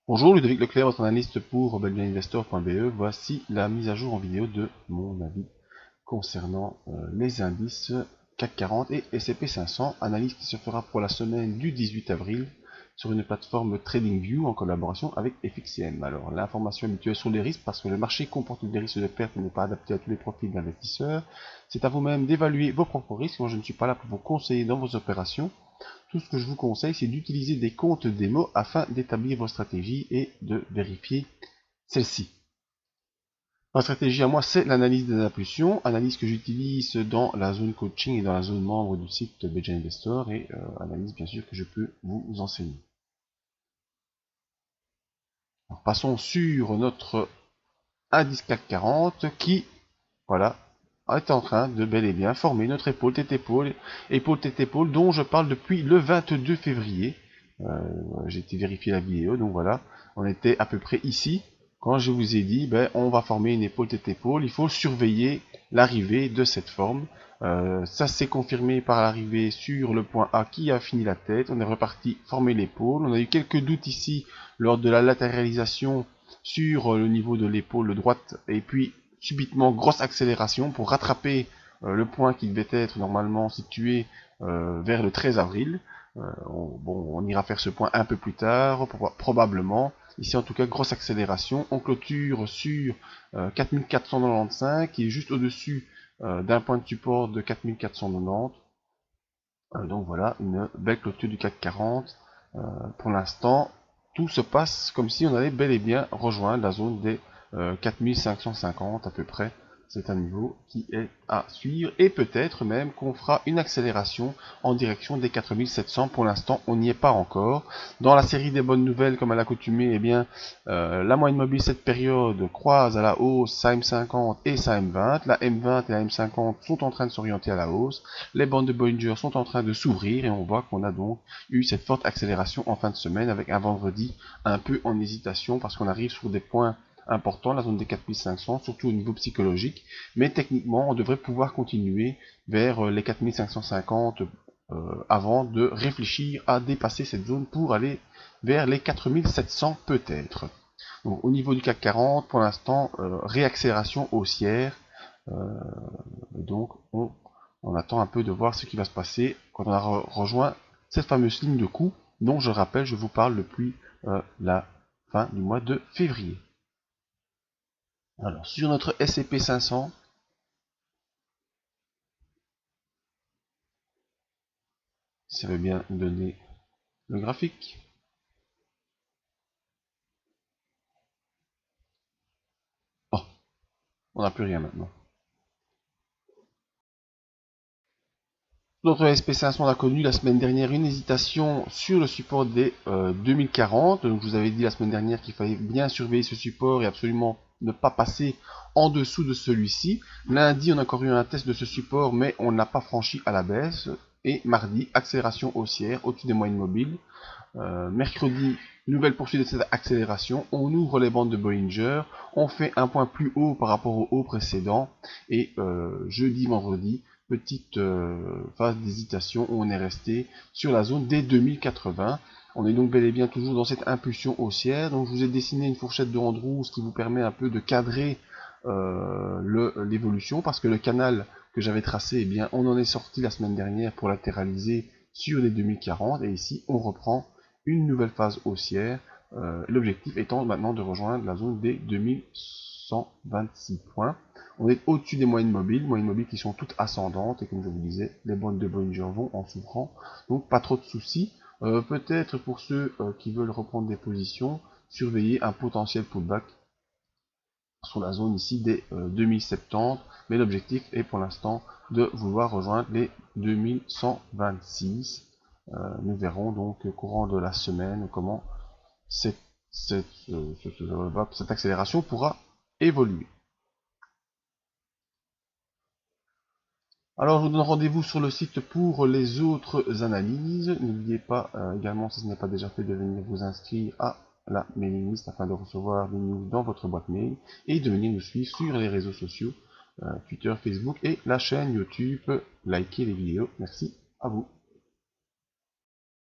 Bonjour, Ludovic Leclerc, votre analyste pour belgianinvestor.be. Voici la mise à jour en vidéo de mon avis concernant les indices CAC 40 et S&P 500. Analyse qui se fera pour la semaine du 18 avril sur une plateforme TradingView en collaboration avec FXCM. Alors, l'information habituelle sur les risques, parce que le marché comporte des risques de perte et n'est pas adapté à tous les profils d'investisseurs. C'est à vous-même d'évaluer vos propres risques. Moi, je ne suis pas là pour vous conseiller dans vos opérations. Tout ce que je vous conseille, c'est d'utiliser des comptes démo afin d'établir vos stratégies et de vérifier celles-ci. Ma stratégie à moi, c'est l'analyse des impulsions, analyse que j'utilise dans la zone coaching et dans la zone membre du site Belgian Investor, et analyse bien sûr que je peux vous enseigner. Alors, passons sur notre indice CAC 40 qui, voilà, est en train de bel et bien former notre épaule tête épaule dont je parle depuis le 22 février. J'ai été vérifier la vidéo, donc voilà, on était à peu près ici quand je vous ai dit on va former une épaule tête épaule. Il faut surveiller l'arrivée de cette forme. Ça s'est confirmé par l'arrivée sur le point A qui a fini la tête. On est reparti former l'épaule. On a eu quelques doutes ici lors de la latéralisation sur le niveau de l'épaule droite, et puis subitement grosse accélération pour rattraper le point qui devait être normalement situé vers le 13 avril. On ira faire ce point un peu plus tard, probablement. Ici, en tout cas, grosse accélération. On clôture sur 4495, qui est juste au-dessus d'un point de support de 4490. Donc voilà, une belle clôture du CAC 40. Pour l'instant, tout se passe comme si on allait bel et bien rejoindre la zone des 4550 à peu près. C'est un niveau qui est à suivre, et peut-être même qu'on fera une accélération en direction des 4700. Pour l'instant, on n'y est pas encore. Dans la série des bonnes nouvelles, comme à l'accoutumée, la moyenne mobile cette période croise à la hausse sa M50 et sa M20. La M20 et la M50 sont en train de s'orienter à la hausse. Les bandes de Bollinger sont en train de s'ouvrir, et on voit qu'on a donc eu cette forte accélération en fin de semaine, avec un vendredi un peu en hésitation parce qu'on arrive sur des points important, la zone des 4500, surtout au niveau psychologique, mais techniquement on devrait pouvoir continuer vers les 4550 avant de réfléchir à dépasser cette zone pour aller vers les 4700 peut-être. Donc, au niveau du CAC 40, pour l'instant, réaccélération haussière, donc on attend un peu de voir ce qui va se passer quand on a rejoint cette fameuse ligne de coup dont je rappelle, je vous parle depuis la fin du mois de février. Alors, sur notre S&P 500, ça veut bien donner le graphique. Oh, on n'a plus rien maintenant. Notre S&P 500 a connu la semaine dernière une hésitation sur le support des 2040. Donc, je vous avais dit la semaine dernière qu'il fallait bien surveiller ce support et absolument ne pas passer en dessous de celui-ci. Lundi, on a encore eu un test de ce support, mais on n'a pas franchi à la baisse. Et mardi, accélération haussière au-dessus des moyennes mobiles. Mercredi, nouvelle poursuite de cette accélération. On ouvre les bandes de Bollinger. On fait un point plus haut par rapport au haut précédent. Et jeudi, vendredi, petite phase d'hésitation où on est resté sur la zone des 2080. On est donc bel et bien toujours dans cette impulsion haussière. Donc je vous ai dessiné une fourchette de Andrews qui vous permet un peu de cadrer l'évolution, parce que le canal que j'avais tracé, on en est sorti la semaine dernière pour latéraliser sur les 2040, et ici on reprend une nouvelle phase haussière, l'objectif étant maintenant de rejoindre la zone des 2126 points. On est au-dessus des moyennes mobiles qui sont toutes ascendantes, et comme je vous disais, les bandes de Bollinger vont en souffrant, donc pas trop de soucis. Peut-être pour ceux qui veulent reprendre des positions, surveiller un potentiel pullback sur la zone ici des 2070, mais l'objectif est pour l'instant de vouloir rejoindre les 2126. Nous verrons donc au courant de la semaine comment cette accélération pourra évoluer. Alors je vous donne rendez-vous sur le site pour les autres analyses. N'oubliez pas également, si ce n'est pas déjà fait, de venir vous inscrire à la mailing list afin de recevoir des news dans votre boîte mail, et de venir nous suivre sur les réseaux sociaux, Twitter, Facebook et la chaîne YouTube. Likez les vidéos. Merci à vous.